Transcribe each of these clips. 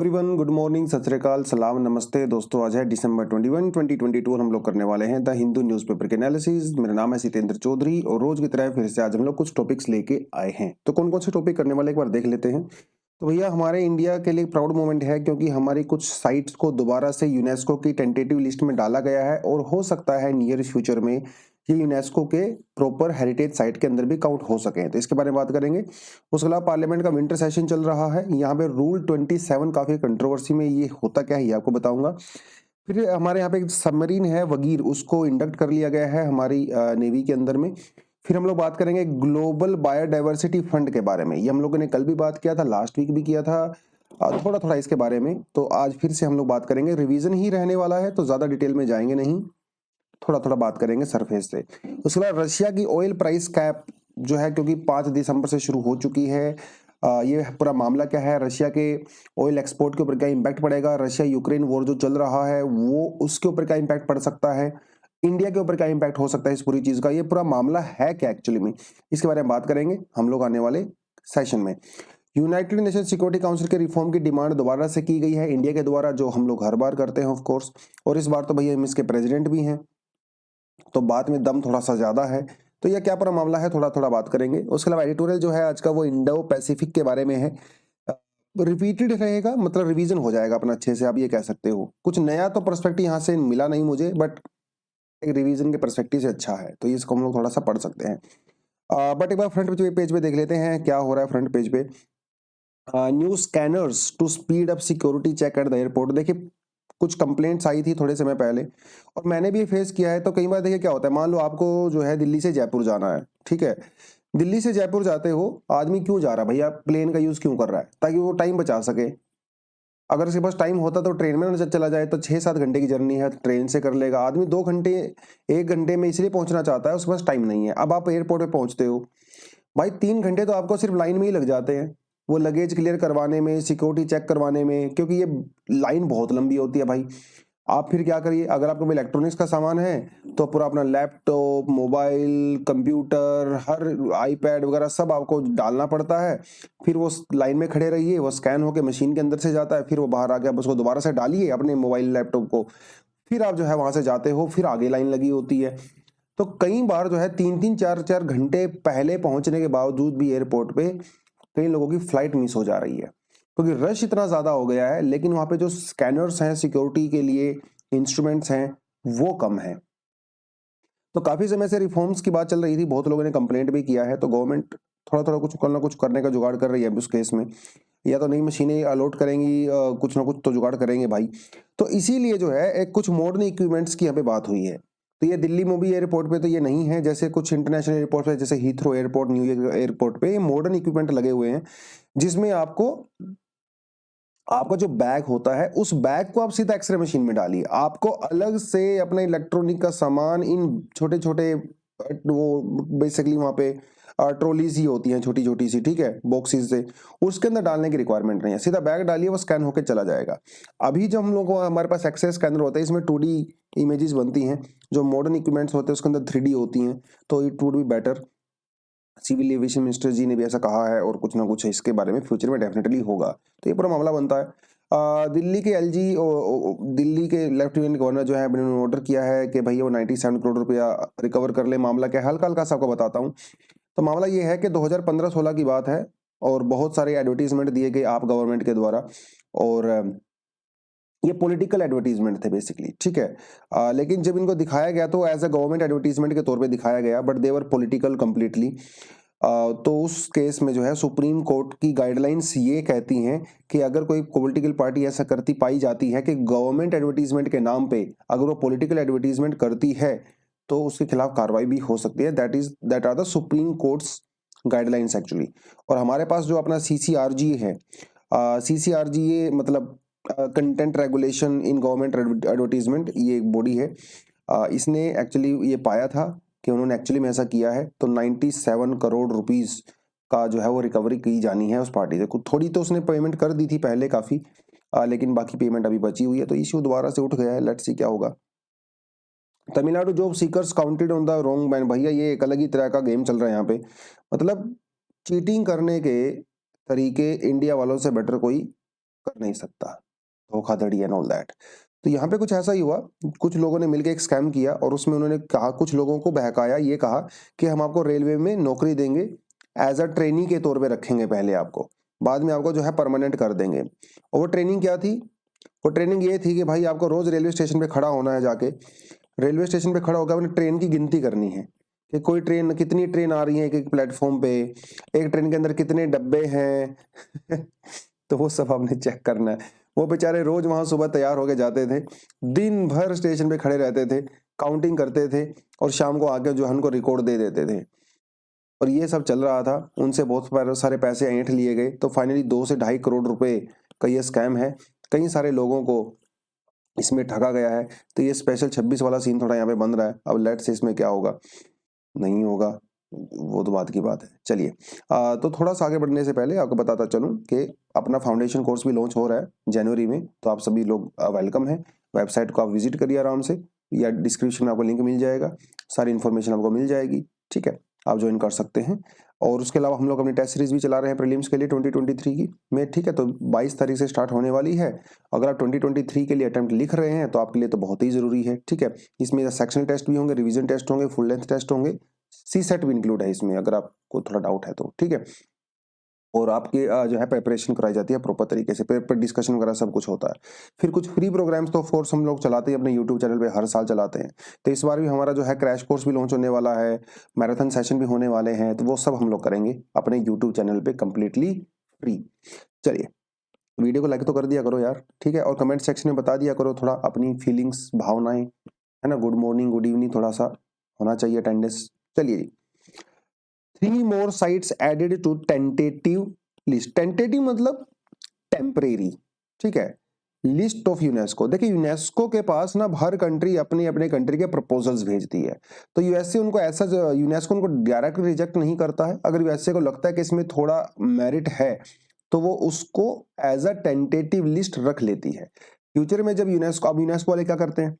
Everyone good morning, सत श्री अकाल, सलाम, नमस्ते दोस्तों। आज है दिसंबर 21 2022 और हम लोग करने वाले हैं द हिंदू न्यूज़पेपर के एनालिसिस। मेरा नाम है सितेंद्र चौधरी और रोज की तरह फिर से आज हम लोग कुछ टॉपिक्स लेके आए हैं। तो कौन कौन से टॉपिक करने वाले एक बार देख लेते हैं। तो भैया हमारे इंडिया के लिए प्राउड मोमेंट है क्योंकि हमारी कुछ साइट्स को दोबारा से यूनेस्को की टेंटेटिव लिस्ट में डाला गया है और हो सकता है नियर फ्यूचर में ये यूनेस्को के प्रॉपर हेरिटेज साइट के अंदर भी काउंट हो सके। तो इसके बारे में बात करेंगे। उसके अलावा पार्लियामेंट का विंटर सेशन चल रहा है, यहाँ पे रूल 27 काफी कंट्रोवर्सी में ये होता क्या है ये आपको बताऊंगा। फिर हमारे यहाँ पे एक सबमरीन है वगीर, उसको इंडक्ट कर लिया गया है हमारी नेवी के अंदर में। फिर हम लोग बात करेंगे ग्लोबल बायोडाइवर्सिटी फंड के बारे में। ये हम लोगों ने कल भी बात किया था, लास्ट वीक भी किया था, थोड़ा थोड़ा इसके बारे में। तो आज फिर से हम लोग बात करेंगे, रिवीजन ही रहने वाला है तो ज्यादा डिटेल में जाएंगे नहीं, थोड़ा थोड़ा बात करेंगे सरफेस से। उसके बाद रशिया की ऑयल प्राइस कैप जो है, क्योंकि 5 दिसंबर से शुरू हो चुकी है, ये पूरा मामला क्या है, रशिया के ऑयल एक्सपोर्ट के ऊपर क्या इम्पैक्ट पड़ेगा, रशिया यूक्रेन वॉर जो चल रहा है वो उसके ऊपर क्या इम्पैक्ट पड़ सकता है, इंडिया के ऊपर क्या इम्पैक्ट हो सकता है इस पूरी चीज का, ये पूरा मामला है क्या एक्चुअली में, इसके बारे में बात करेंगे हम लोग आने वाले सेशन में। यूनाइटेड नेशन सिक्योरिटी काउंसिल के रिफॉर्म की डिमांड दोबारा से की गई है इंडिया के द्वारा, जो हम लोग हर बार करते हैं ऑफ कोर्स, और इस बार तो भैया हम इसके प्रेसिडेंट भी हैं तो बात में दम थोड़ा सा ज्यादा है। तो यह क्या पूरा मामला है, थोड़ा थोड़ा बात करेंगे। उसके अलावा एडिटोरियल जो है आज का वो इंडो पैसिफिक के बारे में है। रिपीटेड रहेगा, मतलब रिवीजन हो जाएगा अपना अच्छे से, आप ये कह सकते हो। कुछ नया तो पर्सपेक्टिव यहाँ से मिला नहीं मुझे, बट एक रिवीजन के पर्सपेक्टिव से अच्छा है, तो इसको हम लोग थोड़ा सा पढ़ सकते हैं। बट एक बार फ्रंट पेज पे देख लेते हैं क्या हो रहा है फ्रंट पेज पे। New scanners to speed up security check at the airport. देखिए कुछ कंप्लेंट्स आई थी थोड़े समय पहले और मैंने भी फेस किया है। तो कई बार देखिए क्या होता है, मान लो आपको जो है दिल्ली से जयपुर जाना है, ठीक है, दिल्ली से जयपुर जाते हो, आदमी क्यों जा रहा है भैया, प्लेन का यूज क्यों कर रहा है, ताकि वो टाइम बचा सके। अगर उसके पास टाइम होता तो ट्रेन में ना चला जाए, तो 6-7 घंटे की जर्नी है, ट्रेन से कर लेगा आदमी 2 घंटे, 1 घंटे में इसलिए पहुंचना चाहता है, उसके पास टाइम नहीं है। अब आप एयरपोर्ट पे पहुंचते हो भाई, 3 घंटे तो आपको सिर्फ लाइन में ही लग जाते हैं, वो लगेज क्लियर करवाने में, सिक्योरिटी चेक करवाने में, क्योंकि ये लाइन बहुत लंबी होती है भाई। आप फिर क्या करिए, अगर आपके पास इलेक्ट्रॉनिक्स का सामान है तो पूरा अपना लैपटॉप, मोबाइल, कंप्यूटर, हर आईपैड वगैरह सब आपको डालना पड़ता है। फिर वो लाइन में खड़े रहिए, वो स्कैन होकर मशीन के अंदर से जाता है, फिर वो बाहर आ गया, बस उसको दोबारा से डालिए अपने मोबाइल लैपटॉप को, फिर आप जो है वहां से जाते हो, फिर आगे लाइन लगी होती है। तो कई बार जो है 3-3 4-4 घंटे पहले पहुंचने के बावजूद भी एयरपोर्ट पे कई लोगों की फ्लाइट मिस हो जा रही है, क्योंकि रश इतना ज्यादा हो गया है, लेकिन वहां पे जो स्कैनर्स हैं, सिक्योरिटी के लिए इंस्ट्रूमेंट्स हैं, वो कम है। तो काफी समय से रिफॉर्म्स की बात चल रही थी, बहुत लोगों ने कंप्लेंट भी किया है, तो गवर्नमेंट थोड़ा थोड़ा कुछ करना कुछ करने का जुगाड़ कर रही है उस केस में। या तो नई मशीनें अलॉट करेंगी, कुछ ना कुछ तो जुगाड़ करेंगे भाई। तो इसीलिए जो है एक कुछ मॉडर्न इक्विपमेंट्स की यहाँ पे बात हुई है। तो ये दिल्ली मुंबई एयरपोर्ट पे तो ये नहीं है, जैसे कुछ इंटरनेशनल एयरपोर्ट पे, जैसे हीथ्रो एयरपोर्ट, न्यूयॉर्क एयरपोर्ट पे मॉडर्न इक्विपमेंट लगे हुए हैं, जिसमें आपको आपका जो बैग होता है उस बैग को आप सीधा एक्सरे मशीन में डालिए, आपको अलग से अपना इलेक्ट्रॉनिक का सामान इन छोटे छोटे वो बेसिकली वहां पे ट्रॉलीज ही होती हैं छोटी छोटी सी, ठीक है, बॉक्सेस से, उसके अंदर डालने की रिक्वायरमेंट नहीं है, सीधा बैग डालिए, वो स्कैन होकर चला जाएगा। अभी जो हम लोग को हमारे पास एक्सरे स्कैनर होता है, इसमें 2D इमेजेस बनती हैं, जो मॉडर्न इक्विपमेंट्स होते हैं उसके अंदर 3D होती हैं, तो it would be better. Civil aviation minister ji ने भी ऐसा कहा है और कुछ ना कुछ इसके बारे में फ्यूचर में डेफिनेटली होगा। तो ये पूरा मामला बनता है। दिल्ली के एलजी दिल्ली के लेफ्टिनेंट गवर्नर जो है उन्होंने ऑर्डर किया है कि भैया वो 97 करोड़ रुपया रिकवर कर ले। मामला क्या है, हल्का हल्का सा आपको बताता हूँ। तो मामला ये है कि 2015-16 की बात है और बहुत सारे एडवर्टीजमेंट दिए गए आप गवर्नमेंट के द्वारा, और ये पॉलिटिकल एडवर्टीजमेंट थे बेसिकली, ठीक है। लेकिन जब इनको दिखाया गया तो एज अ गवर्नमेंट एडवर्टीजमेंट के तौर पे दिखाया गया, but they were political completely. तो उस केस में जो है सुप्रीम कोर्ट की गाइडलाइंस ये कहती हैं कि अगर कोई पॉलिटिकल पार्टी ऐसा करती पाई जाती है कि गवर्नमेंट एडवर्टीजमेंट के नाम पे अगर वो पॉलिटिकल एडवर्टीजमेंट करती है तो उसके खिलाफ कार्रवाई भी हो सकती है। That are the supreme courts guidelines actually. और हमारे पास जो अपना CCRG है, CCRG ये मतलब content regulation in government advertisement, ये एक बॉडी है। इसने एक्चुअली ये पाया था कि उन्होंने एक्चुअली में ऐसा किया है, तो 97 करोड़ रुपीस का जो है वो रिकवरी की जानी है उस पार्टी से। थोड़ी तो उसने पेमेंट कर दी थी पहले काफी, लेकिन बाकी पेमेंट अभी बची हुई है, तो इश्यू दोबारा से उठ गया है। लेट्स सी क्या होगा। Tamil Nadu job seekers counted on the wrong man. भैया ये एक अलग ही तरह का गेम चल रहा है यहाँ पे, मतलब चीटिंग करने के तरीके इंडिया वालों से बेटर कोई कर नहीं सकता, धोखाधड़ी एंड ऑल दैट। तो यहाँ पे कुछ ऐसा ही हुआ, कुछ लोगों ने मिलकर एक स्कैम किया और उसमें उन्होंने कहा, कुछ लोगों को बहकाया, ये कहा कि हम आपको रेलवे में नौकरी देंगे, एज अ ट्रेनी के तौर पे रखेंगे पहले आपको, बाद में आपको जो है परमानेंट कर देंगे। और वो ट्रेनिंग क्या थी? वो ट्रेनिंग ये थी कि भाई आपको रोज रेलवे स्टेशन पे खड़ा होना है, जाके रेलवे स्टेशन पे खड़ा होकर अपनी ट्रेन की गिनती करनी है कि कोई ट्रेन, कितनी ट्रेन आ रही है एक एक प्लेटफॉर्म पे, एक ट्रेन के अंदर कितने डब्बे हैं तो वो सब आपने चेक करना है। वो बेचारे रोज वहां सुबह तैयार होके जाते थे, दिन भर स्टेशन पे खड़े रहते थे, काउंटिंग करते थे और शाम को आके जो है उनको रिकॉर्ड दे देते थे। और ये सब चल रहा था, उनसे बहुत सारे पैसे ऐंठ लिए गए। तो फाइनली 2 से 2.5 करोड़ रुपए का ये स्कैम है, कई सारे लोगों को इसमें ठगा गया है। तो ये स्पेशल 26 वाला सीन थोड़ा यहाँ पे बन रहा है। अब लेट्स से इसमें क्या होगा, नहीं होगा, वो तो बात की बात है। चलिए तो थोड़ा सा आगे बढ़ने से पहले आपको बताता चलूं कि अपना फाउंडेशन कोर्स भी लॉन्च हो रहा है जनवरी में, तो आप सभी लोग वेलकम हैं। वेबसाइट को आप विजिट करिए आराम से, या डिस्क्रिप्शन में आपको लिंक मिल जाएगा, सारी इन्फॉर्मेशन आपको मिल जाएगी, ठीक है, आप ज्वाइन कर सकते हैं। और उसके अलावा हम लोग अपनी टेस्ट सीरीज भी चला रहे हैं प्रीलिम्स के लिए 2023 की में, ठीक है, तो 22 तारीख से स्टार्ट होने वाली है। अगर आप 2023 के लिए अटेम्प्ट लिख रहे हैं तो आपके लिए तो बहुत ही जरूरी है, ठीक है। इसमें सेक्शनल टेस्ट भी होंगे, रिवीजन टेस्ट होंगे, फुल लेंथ टेस्ट होंगे, सी सेट भी इंक्लूड है इसमें अगर आपको थोड़ा डाउट है तो, ठीक है। और आपकी जो है प्रिपरेशन कराई जाती है प्रॉपर तरीके से, पेपर डिस्कशन वगैरह सब कुछ होता है। फिर कुछ फ्री प्रोग्राम्स तो ऑफ कोर्स हम लोग चलाते हैं अपने यूट्यूब चैनल पे, हर साल चलाते हैं। तो इस बार भी हमारा जो है क्रैश कोर्स भी लॉन्च होने वाला है, मैराथन सेशन भी होने वाले हैं, तो वो सब हम लोग करेंगे अपने यूट्यूब चैनल पे कंप्लीटली फ्री। चलिए, वीडियो को लाइक तो कर दिया करो यार, ठीक है, और कमेंट सेक्शन में बता दिया करो थोड़ा अपनी फीलिंग्स, भावनाएं, है ना, गुड मॉर्निंग, गुड इवनिंग, थोड़ा सा होना चाहिए अटेंडेंस। चलिए जी, 3 more sites added to tentative list। Tentative मतलब टेम्परेरी, ठीक है, लिस्ट ऑफ यूनेस्को। देखिए यूनेस्को के पास ना हर कंट्री अपने अपने कंट्री के प्रपोजल्स भेजती है, तो यूएसए उनको ऐसा, यूनेस्को उनको डायरेक्ट रिजेक्ट नहीं करता है। अगर यूएसए को लगता है कि इसमें थोड़ा मेरिट है तो वो उसको एज अ टेंटेटिव लिस्ट रख लेती है। फ्यूचर में जब यूनेस्को, अब यूनेस्को वाले क्या करते हैं,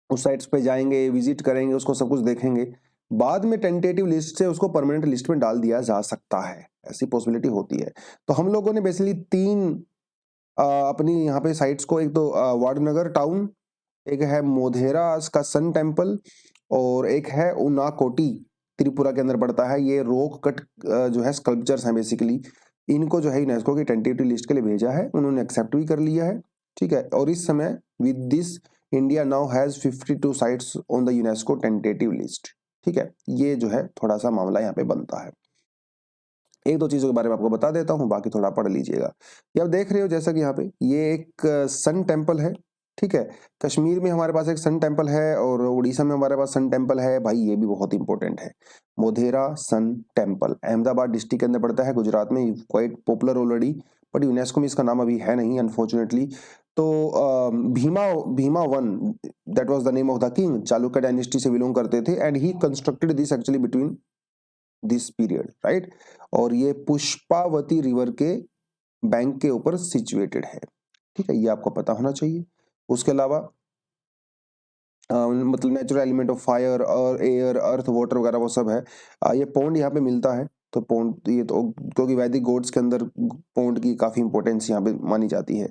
उस साइट्स पे जाएंगे, विजिट करेंगे, उसको सब कुछ देखेंगे, बाद में टेंटेटिव लिस्ट से उसको परमानेंट लिस्ट में डाल दिया जा सकता है, ऐसी पॉसिबिलिटी होती है। तो हम लोगों ने बेसिकली 3 अपनी यहाँ पे साइट्स को, एक तो वाडनगर टाउन, एक है मोधेरा का सन टेम्पल, और एक है उनाकोटी, त्रिपुरा के अंदर पड़ता है। ये रॉक कट जो है स्कल्पचर्स हैं बेसिकली, इनको जो है यूनेस्को की टेंटेटिव लिस्ट के लिए भेजा है, उन्होंने एक्सेप्ट भी कर लिया है, ठीक है। और इस समय with this India now has 52 sites on the UNESCO tentative list, ठीक है। ये जो है थोड़ा सा मामला यहाँ पे बनता है। एक दो चीजों के बारे में आपको बता देता हूँ, बाकी थोड़ा पढ़ लीजिएगा। ये आप देख रहे हो जैसा कि यहाँ पे ये एक सन टेम्पल है, ठीक है। कश्मीर में हमारे पास एक सन टेम्पल है और उड़ीसा में हमारे पास सन टेम्पल है, भाई ये भी बहुत इंपॉर्टेंट है। Modhera sun temple Ahmedabad district के अंदर पड़ता है, गुजरात में, quite popular already, but UNESCO में इसका नाम अभी है नहीं अनफॉर्चुनेटली। तो Bhima Bhima one, that was the name of the king, Chalukya dynasty से बिलोंग करते थे, and he constructed this actually between this period, right. और ये पुष्पावती रिवर के बैंक के ऊपर सिचुएटेड है, ठीक है, ये आपको पता होना चाहिए। उसके अलावा मतलब नेचुरल एलिमेंट ऑफ फायर और एयर, अर्थ, वाटर वगैरह वो सब है। ये पौंड यहाँ पे मिलता है, तो पौंड ये तो क्योंकि वैदिक गॉड्स के अंदर पौंड की काफी इंपॉर्टेंस यहाँ पे मानी जाती है।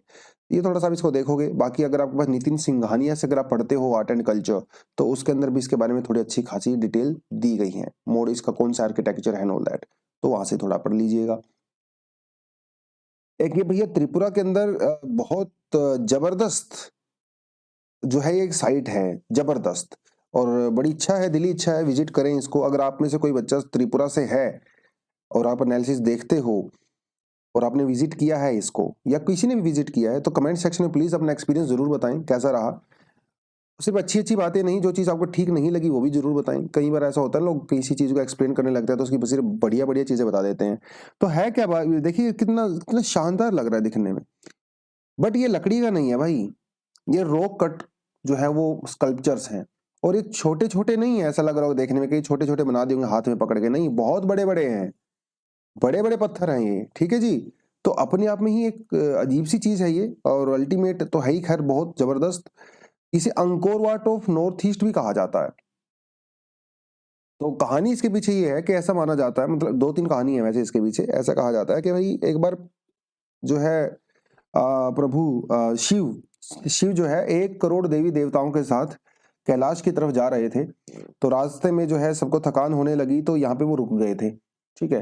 ये थोड़ा सा आप इसको देखोगे। बाकी अगर आपके पास नितिन सिंघानिया से अगर आप पढ़ते हो आर्ट एंड कल्चर, तो उसके अंदर भी इसके बारे में थोड़ी अच्छी खासी डिटेल दी गई है, मोड इसका कौन सा आर्किटेक्चर है, ऑल दैट, तो वहां से थोड़ा पढ़ लीजिएगा। एक ये भैया त्रिपुरा के अंदर बहुत जबरदस्त जो है एक साइट है, जबरदस्त, और बड़ी इच्छा है, दिली इच्छा है विजिट करें इसको। अगर आप में से कोई बच्चा त्रिपुरा से है और आप एनालिसिस देखते हो और आपने विजिट किया है इसको, या किसी ने भी विजिट किया है, तो कमेंट सेक्शन में प्लीज अपना एक्सपीरियंस जरूर बताएं कैसा रहा। सिर्फ अच्छी अच्छी बातें नहीं, जो चीज आपको ठीक नहीं लगी वो भी जरूर बताएं। कई बार ऐसा होता है लोग किसी चीज को एक्सप्लेन करने लगते हैं तो उसकी सिर्फ बढ़िया बढ़िया चीजें बता देते हैं। तो है क्या बात, देखिए कितना कितना शानदार लग रहा है दिखने में, बट ये लकड़ी का नहीं है भाई, ये रॉक कट जो है वो स्कल्पचर्स हैं। और ये छोटे छोटे नहीं है, ऐसा लग रहा हो देखने में कि छोटे छोटे बना दिए होंगे हाथ में पकड़ के, नहीं, बहुत बड़े बड़े हैं, बड़े बड़े पत्थर हैं ये, ठीक है जी। तो अपने आप में ही एक अजीब सी चीज है ये, और अल्टीमेट तो है ही, खैर बहुत जबरदस्त। इसे Angkor Wat of north east भी कहा जाता है। तो कहानी इसके पीछे ये है कि ऐसा माना जाता है, मतलब 2-3 कहानी है वैसे इसके पीछे। ऐसा कहा जाता है कि भाई एक बार जो है प्रभु शिव जो है 1 करोड़ देवी देवताओं के साथ कैलाश की तरफ जा रहे थे। तो रास्ते में जो है सबको थकान होने लगी, तो यहाँ पे वो रुक गए थे। ठीक है,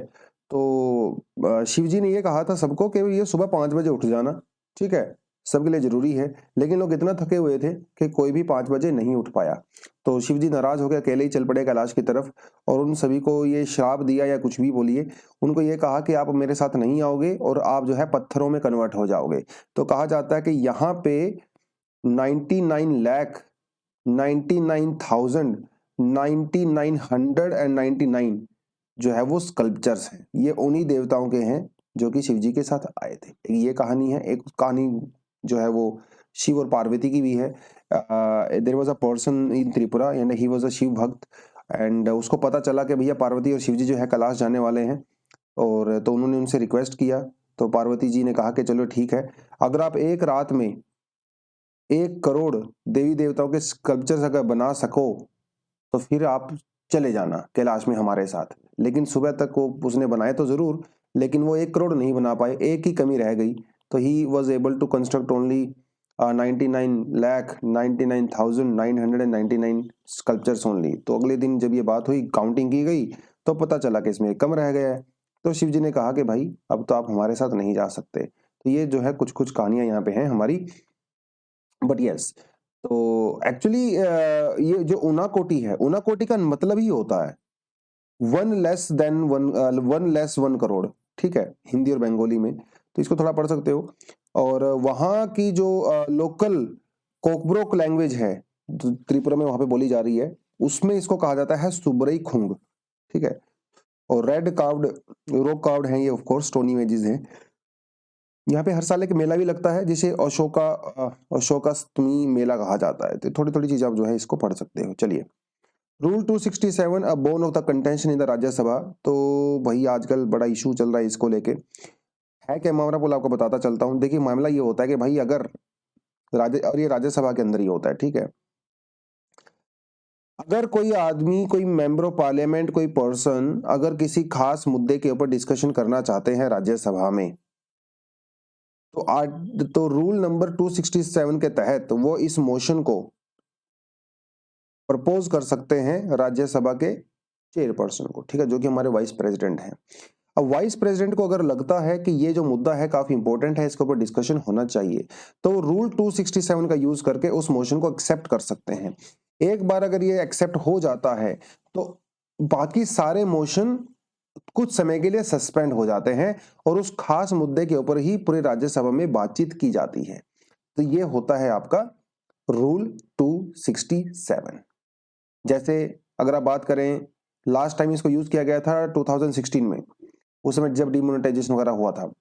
तो शिव जी ने ये कहा था सबको कि ये सुबह 5 बजे उठ जाना। ठीक है, सबके लिए जरूरी है, लेकिन लोग इतना थके हुए थे कि कोई भी 5 बजे नहीं उठ पाया। तो शिव जी नाराज होकर अकेले ही चल पड़े कैलाश की तरफ, और उन सभी को ये श्राप दिया या कुछ भी बोलिए, उनको ये कहा कि आप मेरे साथ नहीं आओगे और आप जो है पत्थरों में कन्वर्ट हो जाओगे। तो कहा जाता है कि यहाँ पे 99,99,999 जो है वो स्कल्पचर्स हैं, ये उन्हीं देवताओं के हैं जो कि शिव जी के साथ आए थे। ये कहानी है। एक कहानी जो है वो शिव और पार्वती की भी है। There was a person in Tripura and he was a Shiva bhakt, and उसको पता चला कि भैया पार्वती और शिव जी जो है कैलाश जाने वाले हैं, और तो उन्होंने उनसे रिक्वेस्ट किया। तो पार्वती जी ने कहा कि चलो ठीक है, अगर आप एक रात में 1 करोड़ देवी देवताओं के स्कल्पचर्स अगर बना सको तो फिर आप चले जाना कैलाश में हमारे साथ। लेकिन सुबह तक वो उसने बनाए तो जरूर, लेकिन वो 1 करोड़ नहीं बना पाए, एक ही कमी रह गई। तो he was able to construct only 99,99,999 sculptures only. तो अगले दिन जब ये बात हुई, काउंटिंग की गई, तो पता चला कि इसमें कम रह गया है। तो शिव जी ने कहा कि भाई अब तो आप हमारे साथ नहीं जा सकते। तो ये जो है कुछ कुछ कहानियां यहाँ पे हैं हमारी। बट यस, तो एक्चुअली ये जो उनाकोटी है, उनाकोटी का मतलब ही होता है वन लेस वन करोड़। ठीक है, हिंदी और बंगाली में, तो इसको थोड़ा पढ़ सकते हो। और वहाँ की जो लोकल कोकब्रोक लैंग्वेज है, जो त्रिपुरा में वहां पे बोली जा रही है, उसमें इसको कहा जाता है सुबरई खुंग। ठीक है, और रेड कार्व्ड रॉक कार्व्ड है ये, ऑफ कोर्स स्टोनी इमेजेस हैं। यहाँ पे हर साल एक मेला भी लगता है जिसे अशोकाष्टमी मेला कहा जाता है। तो थोड़ी थोड़ी चीज आप जो है इसको पढ़ सकते हो। चलिए, rule 267 a bone of the contention in the Rajya Sabha. तो भाई आजकल बड़ा इशू चल रहा है इसको लेके। है क्या मामला, बोला आपको बताता चलता हूँ। देखिए, मामला ये होता है कि भाई अगर और ये राज्यसभा के अंदर ही होता है। ठीक है, अगर कोई आदमी, कोई मेंबर ऑफ पार्लियामेंट, कोई पर्सन अगर किसी खास मुद्दे के ऊपर डिस्कशन करना चाहते हैं राज्यसभा में, तो रूल नंबर 267 के तहत वो इस मोशन को प्रपोज कर सकते हैं राज्यसभा के चेयरपर्सन को। ठीक है, जो कि हमारे वाइस प्रेसिडेंट हैं। अब वाइस प्रेसिडेंट को अगर लगता है कि ये जो मुद्दा है काफी इंपॉर्टेंट है, इसके ऊपर डिस्कशन होना चाहिए, तो रूल 267 का यूज करके उस मोशन को एक्सेप्ट कर सकते हैं। एक बार अगर ये एक्सेप्ट हो जाता है तो बाकी सारे मोशन कुछ समय के लिए सस्पेंड हो जाते हैं और उस खास मुद्दे के ऊपर ही पूरे राज्यसभा में बातचीत की जाती है। तो ये होता है आपका रूल 267। जैसे अगर आप बात करें, लास्ट टाइम इसको यूज किया गया था 2016 में, उस समय जब डिमोनेटाइजेशन वगैरह हुआ था,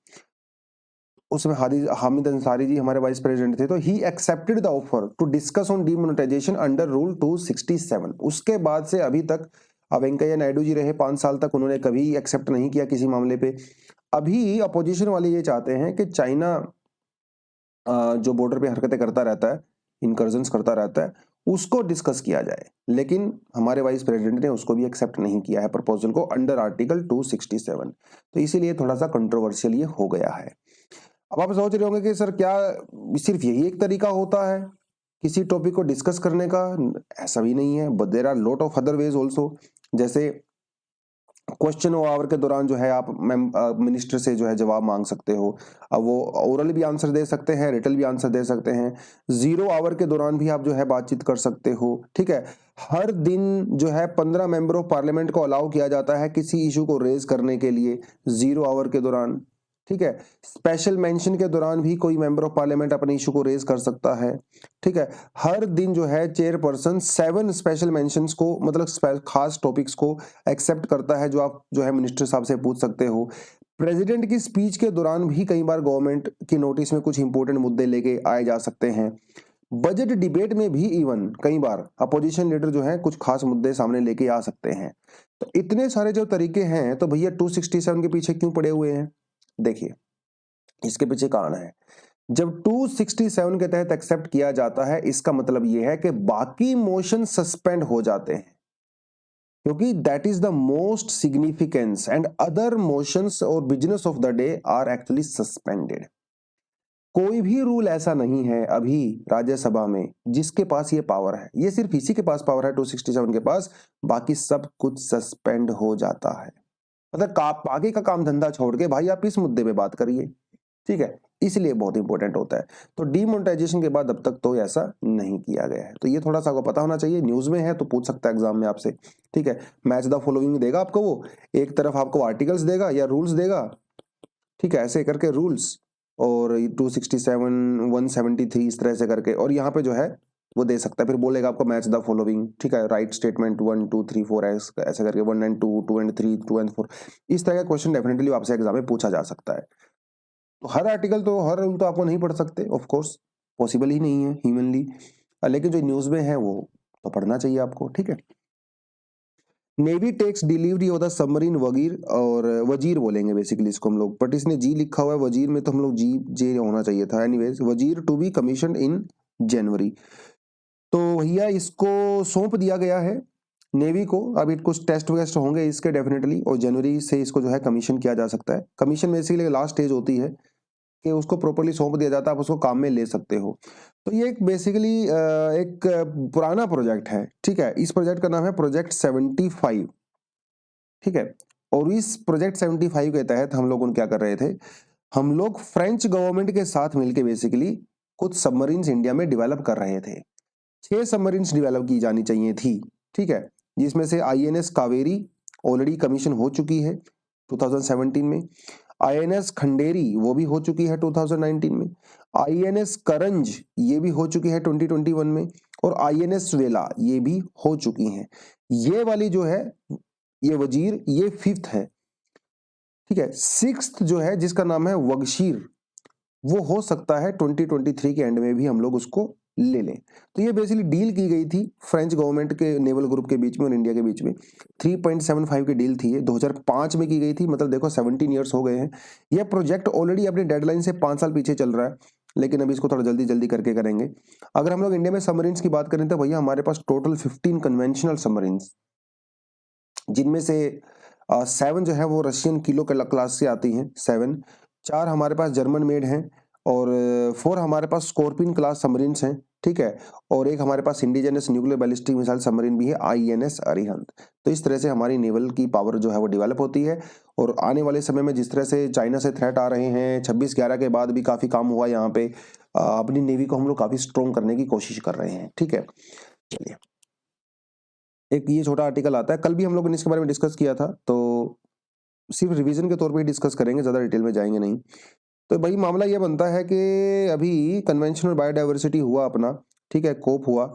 उस समय हामिद अंसारी जी हमारे वाइस प्रेसिडेंट थे। तो he accepted the offer to discuss on demonetisation under rule 267। उसके बाद से अभी तक वेंकैया नायडू जी रहे 5 साल तक, उन्होंने कभी एक्सेप्ट नहीं किया किसी मामले पे। अभी अपोजिशन वाले ये चाहते हैं कि चाइना जो बॉर्डर पे हरकतें करता रहता है, इनकर्जन्स करता रहता है, उसको डिस्कस किया जाए, लेकिन हमारे वाइस प्रेसिडेंट ने उसको भी एक्सेप्ट नहीं किया है प्रपोजल को अंडर आर्टिकल 267। तो इसीलिए थोड़ा सा कंट्रोवर्शियल ये हो गया है। अब आप सोच रहे होंगे कि सर क्या सिर्फ यही एक तरीका होता है किसी टॉपिक को डिस्कस करने का? ऐसा भी नहीं है, but there are lot of other ways also. जैसे क्वेश्चन आवर के दौरान जो है आप मिनिस्टर से जो है जवाब मांग सकते हो। अब वो ओरल भी आंसर दे सकते हैं, रिटल भी आंसर दे सकते हैं। 0 आवर के दौरान भी आप जो है बातचीत कर सकते हो। ठीक है, हर दिन जो है 15 मेंबर ऑफ पार्लियामेंट को अलाउ किया जाता है किसी इशू को रेज करने के लिए 0 आवर के दौरान। ठीक है, स्पेशल मेंशन के दौरान भी कोई मेंबर ऑफ पार्लियामेंट अपने इशू को रेज कर सकता है। ठीक है, हर दिन जो है चेयरपर्सन 7 स्पेशल मेंशंस को, मतलब खास टॉपिक्स को एक्सेप्ट करता है, जो आप जो है मिनिस्टर साहब से पूछ सकते हो। प्रेसिडेंट की स्पीच के दौरान भी कई बार गवर्नमेंट की नोटिस में कुछ इंपॉर्टेंट मुद्दे लेके आए जा सकते हैं। बजट डिबेट में भी इवन कई बार अपोजिशन लीडर जो है कुछ खास मुद्दे सामने लेके आ सकते हैं। तो इतने सारे जो तरीके हैं, तो भैया 267 के पीछे क्यों पड़े हुए हैं? देखिए, इसके पीछे कारण है, जब 267 के तहत एक्सेप्ट किया जाता है, इसका मतलब यह है कि बाकी मोशन सस्पेंड हो जाते हैं, क्योंकि that is the most significance, and other motions और business of the day are actually suspended. कोई भी रूल ऐसा नहीं है अभी राज्यसभा में जिसके पास ये पावर है, ये सिर्फ इसी के पास पावर है 267 के पास, बाकी सब कुछ सस्पेंड हो जाता है। मतलब आगे का काम धंधा छोड़ के भाई आप इस मुद्दे पे बात करिए, ठीक है, इसलिए बहुत इंपॉर्टेंट होता है। तो डीमोनेटाइजेशन के बाद अब तक तो ऐसा नहीं किया गया है, तो ये थोड़ा सा आपको पता होना चाहिए, न्यूज में है तो पूछ सकता है एग्जाम में आपसे, ठीक है। मैच द फॉलोइंग देगा आपको, वो एक तरफ आपको आर्टिकल्स देगा या रूल्स देगा, ठीक है, ऐसे करके रूल्स, और 267 173 इस तरह से करके, और यहाँ पे जो है वो दे सकता है, फिर बोलेगा आपको मैच द फॉलोइंग, ठीक है, राइट स्टेटमेंट 1 2 3 4 ऐसे करके 1 एंड 2 2 एंड 3 2 एंड 4, इस तरह का क्वेश्चन डेफिनेटली आपसे एग्जाम में पूछा जा सकता है। तो हर आर्टिकल तो हर रूल तो आपको नहीं पढ़ सकते, ऑफ कोर्स पॉसिबल ही नहीं है ह्यूमनली, लेकिन जो न्यूज में है वो तो पढ़ना चाहिए आपको, ठीक है। Navy takes delivery of the submarine Vagir, और वजीर बोलेंगे बेसिकली इसको हम लोग, बट इसने जी लिखा हुआ है, वजीर में तो हम लोग जी जे होना चाहिए था, एनीवेज वजीर टू बी कमीशन इन जनवरी। तो भैया इसको सौंप दिया गया है नेवी को, अभी कुछ टेस्ट वेस्ट होंगे इसके डेफिनेटली, और जनवरी से इसको जो है कमीशन किया जा सकता है। कमीशन बेसिकली लास्ट स्टेज होती है कि उसको प्रॉपर्ली सौंप दिया जाता है, आप उसको काम में ले सकते हो। तो ये एक बेसिकली एक पुराना प्रोजेक्ट है, ठीक है, इस प्रोजेक्ट का नाम है प्रोजेक्ट 75, ठीक है। और इस प्रोजेक्ट 75 के तहत हम लोग क्या कर रहे थे, हम लोग फ्रेंच गवर्नमेंट के साथ मिलकर बेसिकली कुछ सबमरीन्स इंडिया में डेवलप कर रहे थे। 6 सबमरीन्स डेवलप की जानी चाहिए थी, ठीक है, जिसमें से आईएनएस कावेरी ऑलरेडी कमीशन हो चुकी है 2017 में, आईएनएस खंडेरी वो भी हो चुकी है 2019 में, आईएनएस करंज ये भी हो चुकी है 2021 में, और आईएनएस वेला ये भी हो चुकी हैं। ये वाली जो है ये वजीर ये 5th है, ठीक है। 6th जो है जिसका नाम है वगशीर, वो हो सकता है 2023 के एंड में भी हम लोग उसको ले लें। तो ये बेसिकली डील की गई थी फ्रेंच गवर्नमेंट के नेवल ग्रुप के बीच में और इंडिया के बीच में, 3.75 की डील थी, ये 2005 में की गई थी, मतलब देखो 17 ईयर्स हो गए हैं। यह प्रोजेक्ट ऑलरेडी अपनी डेडलाइन से 5 साल पीछे चल रहा है, लेकिन अभी इसको थोड़ा जल्दी जल्दी करके करेंगे। अगर हम लोग इंडिया में सबमरीन्स की बात करें तो भैया हमारे पास टोटल 15 कन्वेंशनल सबमरीन्स, जिनमें से 7 जो है वो रशियन किलो क्लास से आती हैं, 7, 4 हमारे पास जर्मन मेड हैं, और 4 हमारे पास स्कॉर्पियन क्लास सबमरीन्स हैं, ठीक है, और एक हमारे पास indigenous nuclear ballistic missile submarine भी है आईएनएस अरिहंत। तो इस तरह से हमारी नेवल की पावर जो है वो डेवलप होती है, और आने वाले समय में जिस तरह से चाइना से थ्रेट आ रहे हैं, 26/11 के बाद भी काफी काम हुआ यहाँ पे, अपनी नेवी को हम लोग काफी स्ट्रॉन्ग करने की कोशिश कर रहे हैं, ठीक है। चलिए एक ये छोटा आर्टिकल आता है, कल भी हम लोगों ने इसके बारे में डिस्कस किया था, तो सिर्फ रिवीजन के तौर पे डिस्कस करेंगे, ज्यादा डिटेल में जाएंगे नहीं। तो भाई मामला ये बनता है कि अभी कन्वेंशनल बायोडाइवर्सिटी हुआ अपना, ठीक है, कोप हुआ,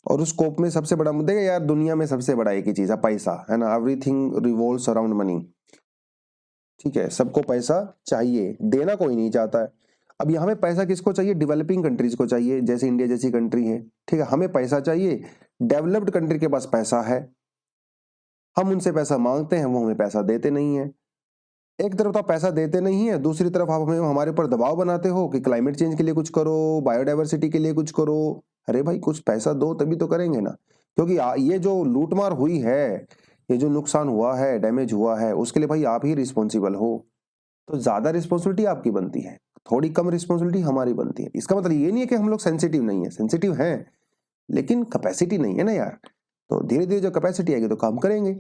और उस कोप में सबसे बड़ा मुद्दा यार दुनिया में सबसे बड़ा एक ही चीज है, पैसा है ना, एवरीथिंग रिवॉल्व्स अराउंड मनी, ठीक है, सबको पैसा चाहिए, देना कोई नहीं चाहता है। अब यहाँ पे पैसा किसको चाहिए, डेवलपिंग कंट्रीज को चाहिए, जैसे इंडिया जैसी कंट्री है, ठीक है, हमें पैसा चाहिए, डेवलप्ड कंट्री के पास पैसा है, हम उनसे पैसा मांगते हैं, वो हमें पैसा देते नहीं है। एक तरफ तो आप पैसा देते नहीं है, दूसरी तरफ आप हमें हमारे ऊपर दबाव बनाते हो कि क्लाइमेट चेंज के लिए कुछ करो, बायोडाइवर्सिटी के लिए कुछ करो। अरे भाई कुछ पैसा दो तभी तो करेंगे ना, क्योंकि ये जो लूटमार हुई है, ये जो नुकसान हुआ है, डैमेज हुआ है, उसके लिए भाई आप ही रिस्पॉन्सिबल हो, तो ज्यादा रिस्पॉन्सिबिलिटी आपकी बनती है, थोड़ी कम रिस्पॉन्सिबिलिटी हमारी बनती है। इसका मतलब ये नहीं है कि हम लोग सेंसिटिव नहीं है, सेंसिटिव हैं, लेकिन कैपेसिटी नहीं है ना यार, तो धीरे धीरे जो कैपेसिटी आएगी तो काम करेंगे।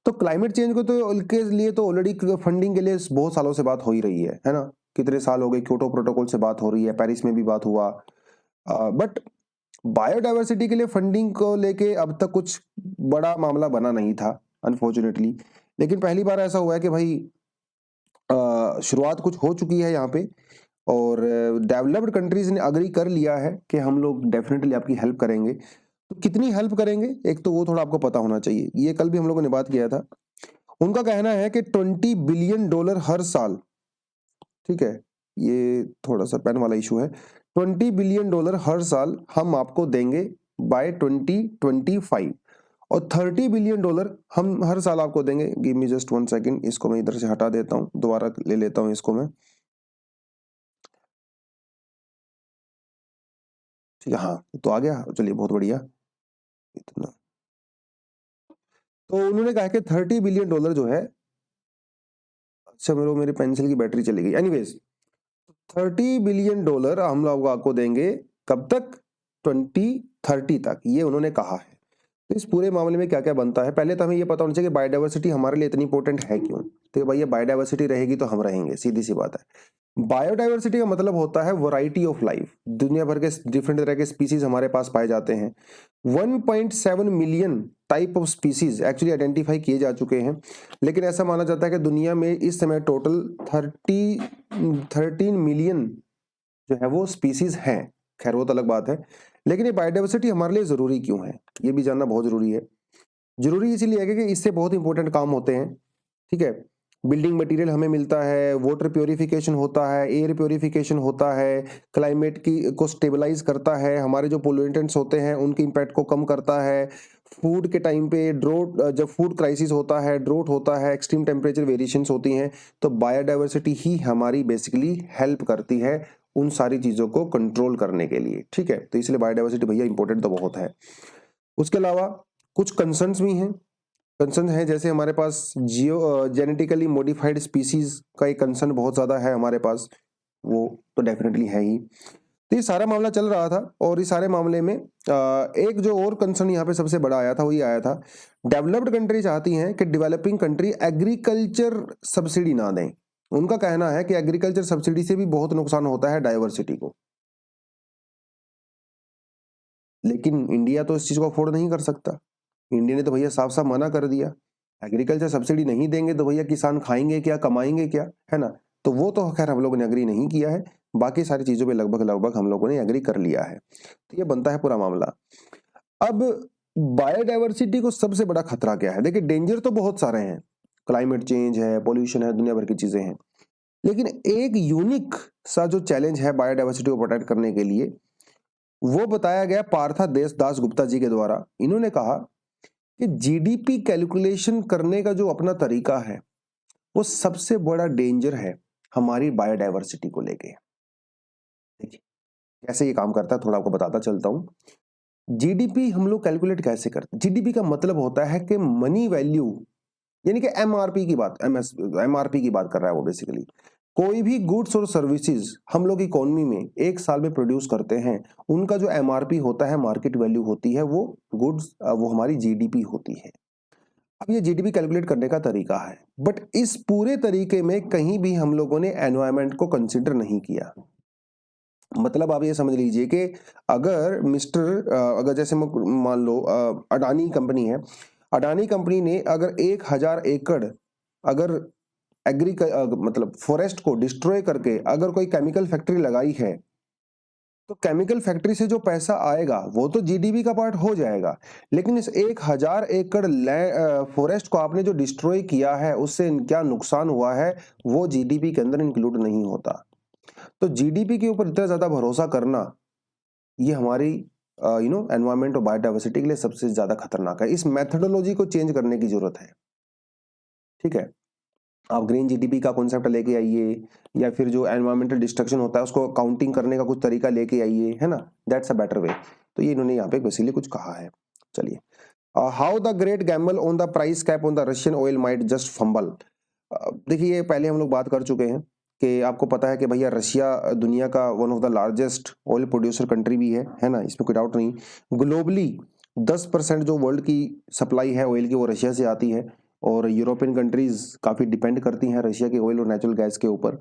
तो क्लाइमेट चेंज को तो के लिए तो ऑलरेडी फंडिंग के लिए बहुत सालों से बात हो ही रही है ना, कितने साल हो गए, क्योटो प्रोटोकॉल से बात हो रही है, पेरिस में भी बात हुआ, बट बायोडाइवर्सिटी के लिए फंडिंग को लेके अब तक कुछ बड़ा मामला बना नहीं था अनफॉर्चुनेटली। लेकिन पहली बार ऐसा हुआ है कि भाई शुरुआत कुछ हो चुकी है यहाँ पे, और डेवलप्ड कंट्रीज ने अग्री कर लिया है कि हम लोग डेफिनेटली आपकी हेल्प करेंगे। तो कितनी हेल्प करेंगे, एक तो वो थोड़ा आपको पता होना चाहिए, ये कल भी हम लोगों ने बात किया था। उनका कहना है कि $20 बिलियन हर साल, ठीक है, ये थोड़ा सा पेन वाला इशू है, $20 बिलियन हर साल हम आपको देंगे बाय 2025, और $30 बिलियन हम हर साल आपको देंगे। गिव मी जस्ट 1 सेकेंड, इसको मैं इधर से हटा देता हूँ, दोबारा ले लेता हूँ इसको मैं, ठीक है, हाँ तो आ गया, चलिए बहुत बढ़िया। इतना तो उन्होंने कहा कि $30 बिलियन जो है, अच्छा मेरी पेंसिल की बैटरी चली गई, एनीवेज $30 बिलियन हम लोग आपको देंगे, कब तक? 2030 तक, ये उन्होंने कहा है। तो इस पूरे मामले में क्या क्या बनता है, पहले तो हमें ये पता होना चाहिए कि बायोडाइवर्सिटी हमारे लिए इतनी इंपॉर्टेंट है क्यों। तो भैया बायोडाइवर्सिटी रहेगी तो हम रहेंगे, सीधी सी बात है। बायोडाइवर्सिटी का मतलब होता है वैरायटी ऑफ लाइफ। दुनिया भर के डिफरेंट तरह के स्पीसीज हमारे पास पाए जाते हैं। 1.7 million type of species actually identify किए जा चुके हैं, लेकिन ऐसा माना जाता है कि दुनिया में इस समय टोटल 13 मिलियन जो है वो स्पीसीज हैं। खैर वो तो अलग बात है, लेकिन ये बायोडाइवर्सिटी हमारे लिए जरूरी क्यों है, ये भी जानना बहुत जरूरी है। जरूरी इसीलिए है कि इससे बहुत इंपॉर्टेंट काम होते हैं, ठीक है। बिल्डिंग मटेरियल हमें मिलता है, वाटर प्योरिफिकेशन होता है, एयर प्योरिफिकेशन होता है, क्लाइमेट की को स्टेबलाइज करता है, हमारे जो पोल्यूटेंट्स होते हैं उनके इम्पैक्ट को कम करता है। फूड के टाइम पे ड्रोट, जब फूड क्राइसिस होता है, ड्रोट होता है, एक्सट्रीम टेम्परेचर वेरिएशंस होती हैं, तो बायोडाइवर्सिटी ही हमारी बेसिकली हेल्प करती है उन सारी चीज़ों को कंट्रोल करने के लिए, ठीक है। तो इसलिए बायोडाइवर्सिटी भैया इंपॉर्टेंट तो बहुत है। उसके अलावा कुछ कंसर्न्स भी हैं। कंसर्न है जैसे हमारे पास जेनेटिकली मॉडिफाइड स्पीसीज का एक कंसर्न बहुत ज़्यादा है हमारे पास, वो तो डेफिनेटली है ही। तो ये सारा मामला चल रहा था, और इस सारे मामले में एक जो और कंसर्न यहाँ पे सबसे बड़ा आया था, वो ये आया था, डेवलप्ड कंट्री चाहती हैं कि डेवलपिंग कंट्री एग्रीकल्चर सब्सिडी ना दें। उनका कहना है कि एग्रीकल्चर सब्सिडी से भी बहुत नुकसान होता है डाइवर्सिटी को, लेकिन इंडिया तो इस चीज को अफोर्ड नहीं कर सकता। इंडिया ने तो भैया साफ साफ मना कर दिया, एग्रीकल्चर सब्सिडी नहीं देंगे तो भैया किसान खाएंगे क्या, कमाएंगे क्या, है ना। तो वो तो खैर हम लोगों ने एग्री नहीं किया है, बाकी सारी चीजों पे लगभग लगभग हम लोगों ने एग्री कर लिया है। तो ये बनता है पूरा मामला। अब बायोडाइवर्सिटी को सबसे बड़ा खतरा क्या है? देखिए डेंजर तो बहुत सारे हैं, क्लाइमेट चेंज है, पोल्यूशन है, दुनिया भर की चीजें हैं, लेकिन एक यूनिक सा जो चैलेंज है बायोडाइवर्सिटी को प्रोटेक्ट करने के लिए, वो बताया गया पार्था दास गुप्ता जी के द्वारा। इन्होंने कहा कि जीडीपी कैलकुलेशन करने का जो अपना तरीका है, वो सबसे बड़ा डेंजर है हमारी बायोडाइवर्सिटी को लेके। देखिए कैसे ये काम करता है, थोड़ा आपको बताता चलता हूं। जीडीपी हम लोग कैलकुलेट कैसे करते हैं? जीडीपी का मतलब होता है कि मनी वैल्यू, यानी कि एमआरपी की बात, एमआरपी की बात कर रहा है वो बेसिकली। कोई भी गुड्स और सर्विसेज हम लोग इकोनॉमी में एक साल में प्रोड्यूस करते हैं, उनका जो एमआरपी होता है, मार्केट वैल्यू होती है, वो गुड्स, वो हमारी जीडीपी होती है। अब ये जीडीपी कैलकुलेट करने का तरीका है, बट इस पूरे तरीके में कहीं भी हम लोगों ने एनवायरनमेंट को कंसिडर नहीं किया। मतलब आप ये समझ लीजिए कि अगर जैसे मान लो अडानी कंपनी है, अडानी कंपनी ने अगर 1000 एकड़ अगर मतलब फॉरेस्ट को डिस्ट्रॉय करके अगर कोई केमिकल फैक्ट्री लगाई है, तो केमिकल फैक्ट्री से जो पैसा आएगा वो तो जीडीपी का पार्ट हो जाएगा, लेकिन इस 1000 एकड़ फॉरेस्ट को आपने जो डिस्ट्रॉय किया है, उससे क्या नुकसान हुआ है, वो जीडीपी के अंदर इंक्लूड नहीं होता। तो जीडीपी के ऊपर इतना ज्यादा भरोसा करना, ये हमारी एनवायरमेंट और बायोडाइवर्सिटी के लिए सबसे ज्यादा खतरनाक है। इस मेथोडोलॉजी को चेंज करने की जरूरत है, ठीक है। आप ग्रीन जीडीपी का कॉन्सेप्ट लेके आइए, या फिर जो एनवायरमेंटल डिस्ट्रक्शन होता है उसको काउंटिंग करने का कुछ तरीका लेके आइए, है ना, दैट्स अ बेटर वे। तो ये इन्होंने यहाँ पे बेसिकली कुछ कहा है। चलिए, how the great Gamble on the price cap on the Russian oil might just fumble. देखिए पहले हम लोग बात कर चुके हैं कि आपको पता है कि भैया रशिया दुनिया का one of the largest oil producer country भी है ना, इसमें कोई डाउट नहीं। ग्लोबली 10% जो वर्ल्ड की सप्लाई है ऑयल की, वो रशिया से आती है, और यूरोपियन कंट्रीज काफ़ी डिपेंड करती हैं रशिया के ऑयल और नेचुरल गैस के ऊपर।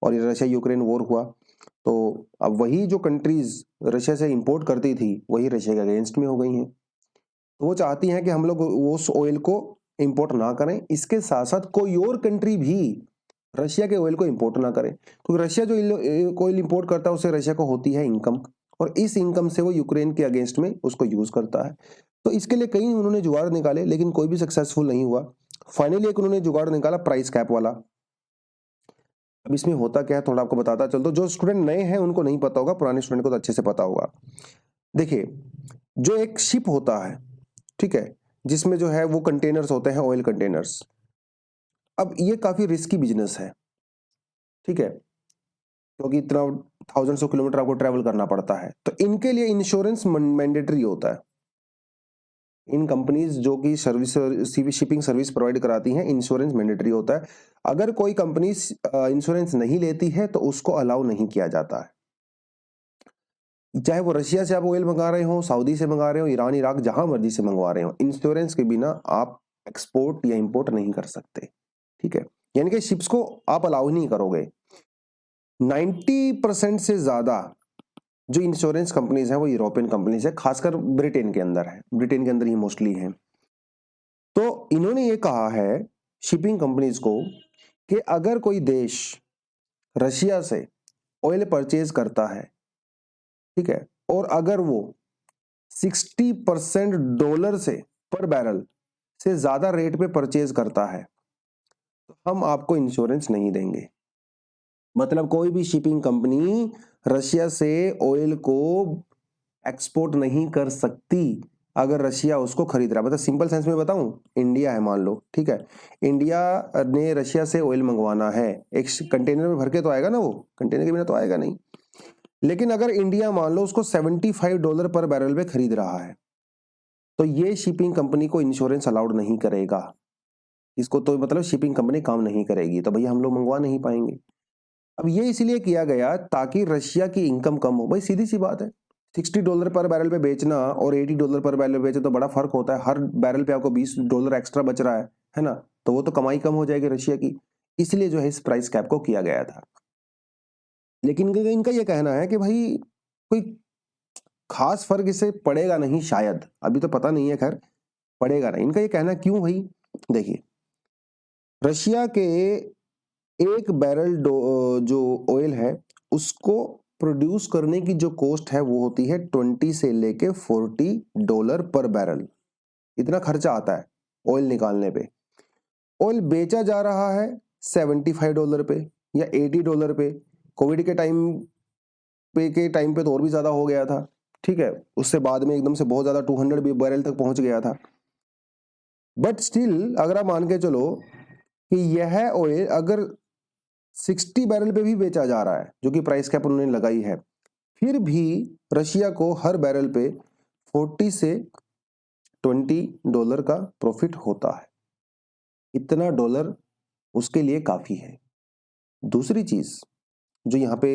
और ये रशिया यूक्रेन वॉर हुआ, तो अब वही जो कंट्रीज रशिया से इंपोर्ट करती थी, वही रशिया के अगेंस्ट में हो गई हैं। तो वो चाहती हैं कि हम लोग उस ऑयल को इंपोर्ट ना करें, इसके साथ साथ कोई और कंट्री भी रशिया के ऑयल को इंपोर्ट ना करे, क्योंकि रशिया जो ऑयल इंपोर्ट करता है उससे रशिया को होती है इनकम, और इस इनकम से वो यूक्रेन के अगेंस्ट में उसको यूज करता है। तो इसके लिए कई उन्होंने जुगाड़ निकाले, लेकिन कोई भी सक्सेसफुल नहीं हुआ। फाइनली एक उन्होंने जुगाड़ निकाला प्राइस कैप वाला। अब इसमें होता क्या है थोड़ा आपको बताता चल, तो जो स्टूडेंट नए हैं उनको नहीं पता होगा, पुराने स्टूडेंट को तो अच्छे से पता होगा। देखिए, जो एक शिप होता है, ठीक है, जिसमें जो है वो कंटेनर्स होते हैं, ऑयल कंटेनर्स। अब ये काफी रिस्की बिजनेस है, ठीक है, क्योंकि इतना थाउजेंड्स ऑफ किलोमीटर आपको ट्रेवल करना पड़ता है, तो इनके लिए इंश्योरेंस मैंडेटरी होता है। इन कंपनीज जो कि सर्विस शिपिंग सर्विस प्रोवाइड कराती हैं, इंश्योरेंस मैंडेटरी होता है। अगर कोई कंपनी इंश्योरेंस नहीं लेती है तो उसको अलाउ नहीं किया जाता है। चाहे वो रशिया से आप ऑयल मंगा रहे हो, सऊदी से मंगा रहे हो, ईरान, इराक, जहां मर्जी से मंगवा रहे हो, इंश्योरेंस के बिना आप एक्सपोर्ट या इंपोर्ट नहीं कर सकते। ठीक है, यानी कि शिप्स को आप अलाउ नहीं करोगे। 90% से ज्यादा जो इंश्योरेंस कंपनीज हैं वो यूरोपियन कंपनीज है, खासकर ब्रिटेन के अंदर है, ब्रिटेन के अंदर ही मोस्टली है। तो इन्होंने ये कहा है शिपिंग कंपनीज को कि अगर कोई देश रशिया से ऑयल परचेज करता है, ठीक है, और अगर वो 60% डॉलर से पर बैरल से ज्यादा रेट पे परचेज करता है तो हम आपको इंश्योरेंस नहीं देंगे। मतलब कोई भी शिपिंग कंपनी रशिया से ऑयल को एक्सपोर्ट नहीं कर सकती अगर रशिया उसको खरीद रहा है। मतलब सिंपल सेंस में बताऊं, इंडिया है मान लो, ठीक है, इंडिया ने रशिया से ऑयल मंगवाना है, एक कंटेनर में भर के तो आएगा ना, वो कंटेनर के बिना तो आएगा नहीं। लेकिन अगर इंडिया मान लो उसको $75 पर बैरल पे खरीद रहा है तो ये शिपिंग कंपनी को इंश्योरेंस अलाउड नहीं करेगा। इसको तो मतलब शिपिंग कंपनी काम नहीं करेगी, तो भैया हम लोग मंगवा नहीं पाएंगे। अब ये इसलिए किया गया ताकि रशिया की इनकम कम हो। भाई सीधी सी बात है, $60 पर बैरल पे बेचना और $80 पर बैरल पे बेचे तो बड़ा फर्क होता है। हर बैरल पे आपको $20 एक्स्ट्रा बच रहा है ना, तो वो तो कमाई कम हो जाएगी रशिया की। इसलिए जो है इस प्राइस कैप को किया गया था। लेकिन इनका ये कहना है कि भाई कोई खास फर्क इससे पड़ेगा नहीं, शायद, अभी तो पता नहीं है, खैर पड़ेगा नहीं। इनका ये कहना क्यों भाई, देखिए रशिया के एक बैरल जो ऑयल है उसको प्रोड्यूस करने की जो कॉस्ट है वो होती है 20 से लेके $40 पर बैरल। इतना खर्चा आता है ऑयल निकालने पे। ऑयल बेचा जा रहा है $75 पे या $80 पे। कोविड के टाइम पे तो और भी ज्यादा हो गया था, ठीक है, उससे बाद में एकदम से बहुत ज्यादा 200 बैरल तक पहुंच गया था। बट स्टिल अगर आप मान के चलो कि यह ऑयल अगर 60 बैरल पे भी बेचा जा रहा है, जो कि प्राइस कैप उन्होंने लगाई है, फिर भी रशिया को हर बैरल पे 40 से $20 का प्रॉफिट होता है। इतना डॉलर उसके लिए काफी है। दूसरी चीज जो यहाँ पे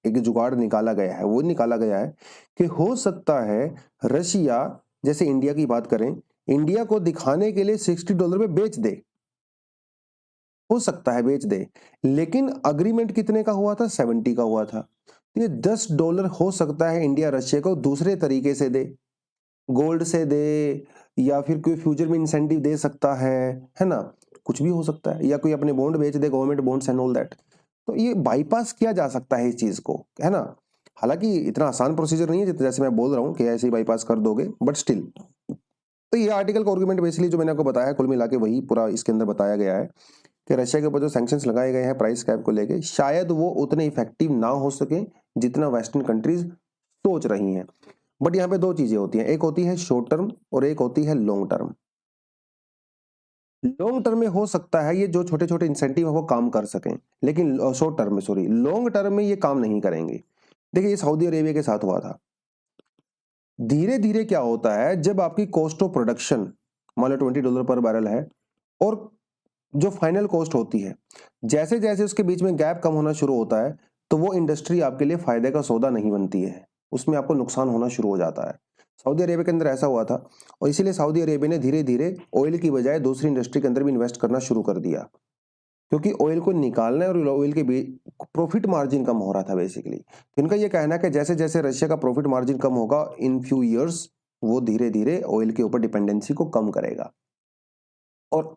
एक जुगाड़ निकाला गया है वो निकाला गया है कि हो सकता है रशिया, जैसे इंडिया की बात करें, इंडिया को दिखाने के लिए $60 पे बेच दे, हो सकता है बेच दे, लेकिन अग्रीमेंट कितने का हुआ था, 70 का हुआ था। ये $10 हो सकता है इंडिया रशिया को दूसरे तरीके से दे, गोल्ड से दे, या फिर कोई फ्यूचर में इंसेंटिव दे सकता है ना, कुछ भी हो सकता है, या कोई अपने बॉन्ड बेच दे, government bonds and all that. तो ये बाईपास किया जा सकता है इस चीज को, है ना। हालांकि इतना आसान प्रोसीजर नहीं है जैसे मैं बोल रहा हूँ कि ऐसे ही बाईपास कर दोगे, बट स्टिल। तो ये आर्टिकल का आर्गुमेंट बेसिकली जो मैंने आपको बताया कुल मिला के वही पूरा इसके अंदर बताया गया है कि रशिया के ऊपर जो सैंक्शंस लगाए गए हैं प्राइस कैप को लेके, शायद वो उतने इफेक्टिव ना हो सके जितना वेस्टर्न कंट्रीज सोच रही हैं। बट यहाँ पे दो चीजें होती हैं, एक होती है शॉर्ट टर्म और एक होती है लॉन्ग टर्म। लॉन्ग टर्म में हो सकता है ये जो छोटे छोटे इंसेंटिव है वो काम कर सकें, लेकिन शॉर्ट टर्म में, सॉरी, लॉन्ग टर्म में ये काम नहीं करेंगे। देखिए ये सऊदी अरेबिया के साथ हुआ था। धीरे धीरे क्या होता है, जब आपकी कॉस्ट ऑफ प्रोडक्शन मान लो $20 पर बैरल है और जो फाइनल कॉस्ट होती है, जैसे जैसे उसके बीच में गैप कम होना शुरू होता है तो वो इंडस्ट्री आपके लिए फायदे का सौदा नहीं बनती है, उसमें आपको नुकसान होना शुरू हो जाता है। सऊदी अरेबिया के अंदर ऐसा हुआ था और इसीलिए सऊदी अरेबिया ने धीरे धीरे ऑयल की बजाय दूसरी इंडस्ट्री के अंदर भी इन्वेस्ट करना शुरू कर दिया, क्योंकि ऑयल को निकालना और ऑयल के प्रॉफिट मार्जिन कम हो रहा था बेसिकली। तो इनका यह कहना है कि जैसे जैसे रशिया का प्रॉफिट मार्जिन कम होगा इन फ्यू ईयर्स, वो धीरे धीरे ऑयल के ऊपर डिपेंडेंसी को कम करेगा। और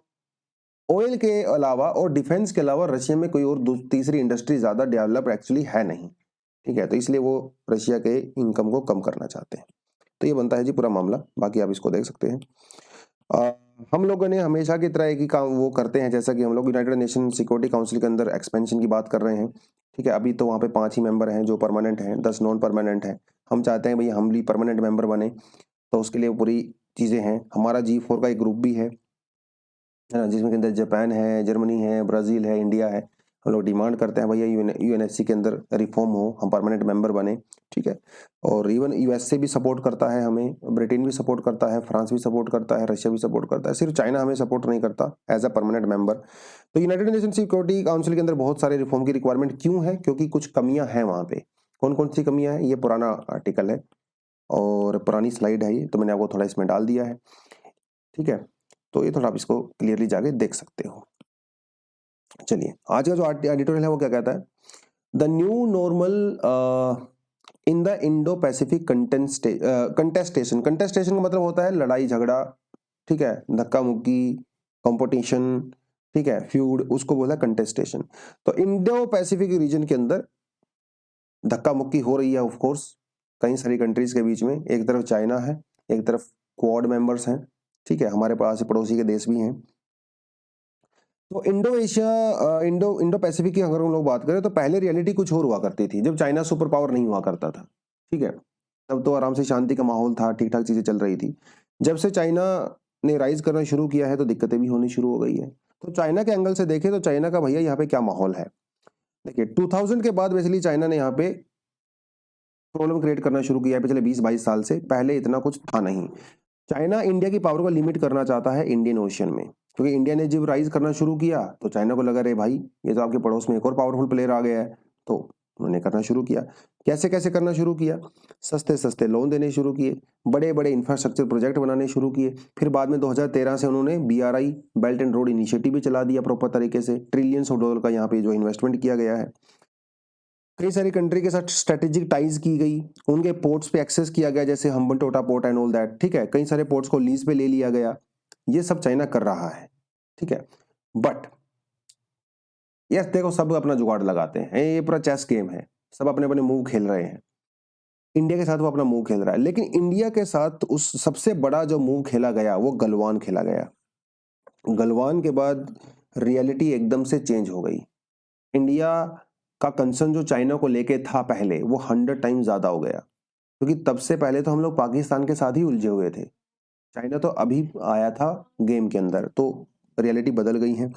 ऑयल के अलावा और डिफेंस के अलावा रशिया में कोई और तीसरी इंडस्ट्री ज्यादा डेवलप एक्चुअली है नहीं, ठीक है, तो इसलिए वो रशिया के इनकम को कम करना चाहते हैं। तो ये बनता है जी पूरा मामला, बाकी आप इसको देख सकते हैं। हम लोगों ने हमेशा की तरह एक ही काम वो करते हैं, जैसा कि हम लोग यूनाइटेड नेशन सिक्योरिटी काउंसिल के अंदर एक्सपेंशन की बात कर रहे हैं, ठीक है। अभी तो वहाँ पे 5 ही मेंबर हैं जो परमानेंट हैं, 10 नॉन परमानेंट हैं। हम चाहते हैं भाई हम भी परमानेंट मेंबर बने, तो उसके लिए पूरी चीजें हैं। हमारा G4 का एक ग्रुप भी है ना, जिसमें के अंदर जापान है, जर्मनी है, ब्राजील है, इंडिया है। हम लोग डिमांड करते हैं भैया यूएनएससी के अंदर रिफॉर्म हो, हम परमानेंट मेंबर बने, ठीक है। और इवन यूएसए भी सपोर्ट करता है हमें, ब्रिटेन भी सपोर्ट करता है, फ्रांस भी सपोर्ट करता है, रशिया भी सपोर्ट करता है, सिर्फ चाइना हमें सपोर्ट नहीं करता एज अ परमानेंट मेंबर। तो यूनाइटेड नेशन सिक्योरिटी काउंसिल के अंदर बहुत सारे रिफॉर्म की रिक्वायरमेंट क्यों है, क्योंकि कुछ कमियां हैं वहां पे। कौन कौन सी कमियां हैं, ये पुराना आर्टिकल है और पुरानी स्लाइड है ये, तो मैंने आपको थोड़ा इसमें डाल दिया है, ठीक है। तो ये थोड़ा आप इसको क्लियरली जाके देख सकते हो। चलिए, आज का जो एडिटोरियल है वो क्या कहता है, the new normal in the Indo Pacific contestation. Contestation का मतलब होता है लड़ाई झगड़ा, ठीक है, धक्का मुक्की, कंपटीशन, ठीक है, फ्यूड, उसको बोला कंटेस्टेशन। तो इंडो पैसिफिक रीजन के अंदर धक्का मुक्की हो रही है ऑफ कोर्स कई सारी कंट्रीज के बीच में। एक तरफ चाइना है, एक तरफ क्वाड मेंबर्स हैं, ठीक है, हमारे पास पड़ोसी के देश भी हैं। तो इंडो पैसिफिक की अगर हम लोग बात करें तो पहले रियलिटी कुछ और हुआ करती थी, जब चाइना सुपर पावर नहीं हुआ करता था, ठीक है, तब तो आराम से शांति का माहौल था, ठीक ठाक चीजें चल रही थी। जब से चाइना ने राइज करना शुरू किया है तो दिक्कतें भी होनी शुरू हो गई है। तो चाइना के एंगल से देखें तो चाइना का भैया यहाँ पे क्या माहौल है, देखिए 2000 के बाद बेसिकली चाइना ने यहाँ पे प्रॉब्लम क्रिएट करना शुरू किया है पिछले 20-22 साल से, पहले इतना कुछ था नहीं। चाइना इंडिया की पावर को लिमिट करना चाहता है इंडियन ओशियन में, क्योंकि इंडिया ने जब राइज करना शुरू किया तो चाइना को लगा रे भाई ये तो आपके पड़ोस में एक और पावरफुल प्लेयर आ गया है, तो उन्होंने करना शुरू किया। कैसे कैसे करना शुरू किया, सस्ते सस्ते लोन देने शुरू किए, बड़े बड़े इंफ्रास्ट्रक्चर प्रोजेक्ट बनाने शुरू किए, फिर बाद में 2013 से उन्होंने BRI belt and road initiative भी चला दिया प्रॉपर तरीके से, ट्रिलियंस ऑफ डॉलर का यहाँ पे जो इन्वेस्टमेंट किया गया है। कई सारी कंट्री के साथ स्ट्रेटेजिक टाइज की गई, उनके पोर्ट्स पे एक्सेस किया गया, जैसे Hambantota port and all that, ठीक है, कई सारे पोर्ट्स को लीज पे ले लिया गया, ये सब चाइना कर रहा है, ठीक है। बट यस देखो सब अपना जुगाड़ लगाते हैं, ये पूरा चेस गेम है, सब अपने अपने मूव खेल रहे हैं। इंडिया के साथ वो अपना मूव खेल रहा है, लेकिन इंडिया के साथ उस सबसे बड़ा जो मूव खेला गया वो गलवान खेला गया। गलवान के बाद रियलिटी एकदम से चेंज हो गई। इंडिया का कंसर्न जो चाइना को लेके था पहले वो 100 टाइम ज्यादा हो गया, क्योंकि तब से पहले तो हम लोग पाकिस्तान के साथ ही उलझे हुए थे, चाइना तो अभी आया था गेम के अंदर, तो रियलिटी बदल गई है।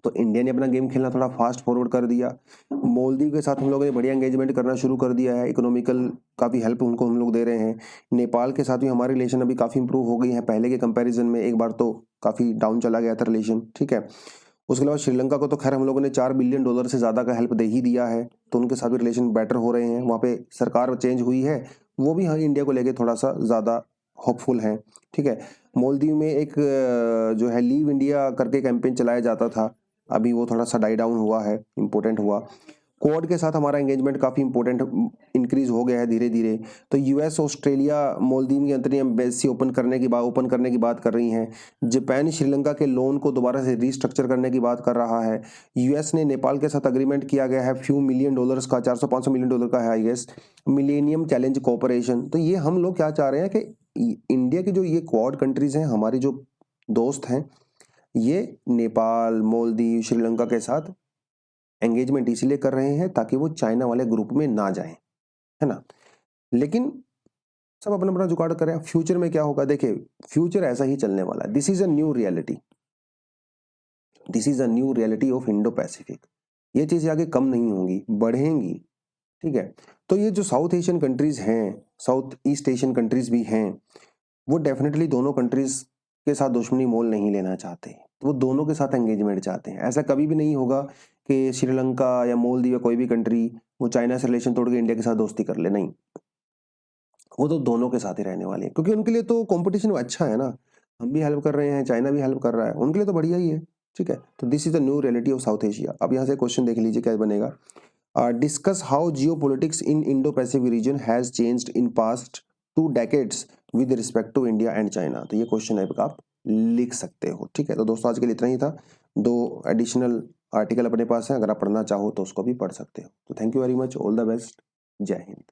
तो इंडिया ने अपना गेम खेलना थोड़ा फास्ट फॉरवर्ड कर दिया। मालदीव के साथ हम लोगों ने बढ़िया एंगेजमेंट करना शुरू कर दिया है, इकोनॉमिकल काफ़ी हेल्प उनको हम लोग दे रहे हैं। नेपाल के साथ भी हमारी रिलेशन अभी काफ़ी इंप्रूव हो गई है पहले के कंपैरिजन में, एक बार तो काफ़ी डाउन चला गया था रिलेशन, ठीक है। उसके अलावा श्रीलंका को तो खैर हम लोगों ने $4 बिलियन से ज़्यादा का हेल्प दे ही दिया है, तो उनके साथ भी रिलेशन बेटर हो रहे हैं। वहाँ पे सरकार चेंज हुई है, वो भी हाँ इंडिया को लेके थोड़ा सा ज़्यादा होपफुल है, ठीक है। मालदीव में एक जो है लीव इंडिया करके कैंपेन चलाया जाता था, अभी वो थोड़ा सा डाई डाउन हुआ है, इम्पोर्टेंट हुआ। क्वाड के साथ हमारा एंगेजमेंट काफ़ी इंपॉर्टेंट इंक्रीज हो गया है धीरे धीरे। तो यूएस ऑस्ट्रेलिया मालदीव के अंतरिम एम्बेसी ओपन करने की बात कर रही हैं। जापान श्रीलंका के लोन को दोबारा से रीस्ट्रक्चर करने की बात कर रहा है। यूएस ने नेपाल के साथ अग्रीमेंट किया गया है फ्यू मिलियन डॉलर्स का, 400-500 मिलियन डॉलर का है I guess, millennium challenge cooperation. तो ये हम लोग क्या चाह रहे हैं कि इंडिया की जो ये क्वाड कंट्रीज हैं, हमारी जो दोस्त हैं, ये नेपाल, मालदीव, श्रीलंका के साथ एंगेजमेंट इसीलिए कर रहे हैं ताकि वो चाइना वाले ग्रुप में ना जाएं, है ना। लेकिन सब अपना अपना जुगाड़ करें। फ्यूचर में क्या होगा, देखिए फ्यूचर ऐसा ही चलने वाला है। This is a new reality, this is a new reality of Indo Pacific. ये चीजें आगे कम नहीं होंगी, बढ़ेंगी, ठीक है। तो ये जो साउथ एशियन कंट्रीज हैं, साउथ ईस्ट एशियन कंट्रीज भी हैं, वो डेफिनेटली दोनों कंट्रीज के साथ दुश्मनी मोल नहीं लेना चाहते, तो वो दोनों के साथ एंगेजमेंट चाहते हैं। ऐसा कभी भी नहीं होगा कि श्रीलंका या मालदीव या कोई भी कंट्री वो चाइना से रिलेशन तोड़ के इंडिया के साथ दोस्ती कर ले, नहीं, वो तो दोनों के साथ ही रहने वाले हैं, क्योंकि उनके लिए तो कंपटीशन अच्छा है ना, हम भी हेल्प कर रहे हैं, चाइना भी हेल्प कर रहा है, उनके लिए तो बढ़िया ही है, ठीक है। तो this is the new reality of South Asia. अब यहाँ से क्वेश्चन देख लीजिए क्या बनेगा, discuss how geopolitics in Indo Pacific region has changed in past 2 decades with respect to India and China. तो ये क्वेश्चन है आप लिख सकते हो, ठीक है। तो दोस्तों आज के लिए इतना ही था, 2 एडिशनल आर्टिकल अपने पास है, अगर आप पढ़ना चाहो तो उसको भी पढ़ सकते हो। तो thank you very much, all the best, जय हिंद।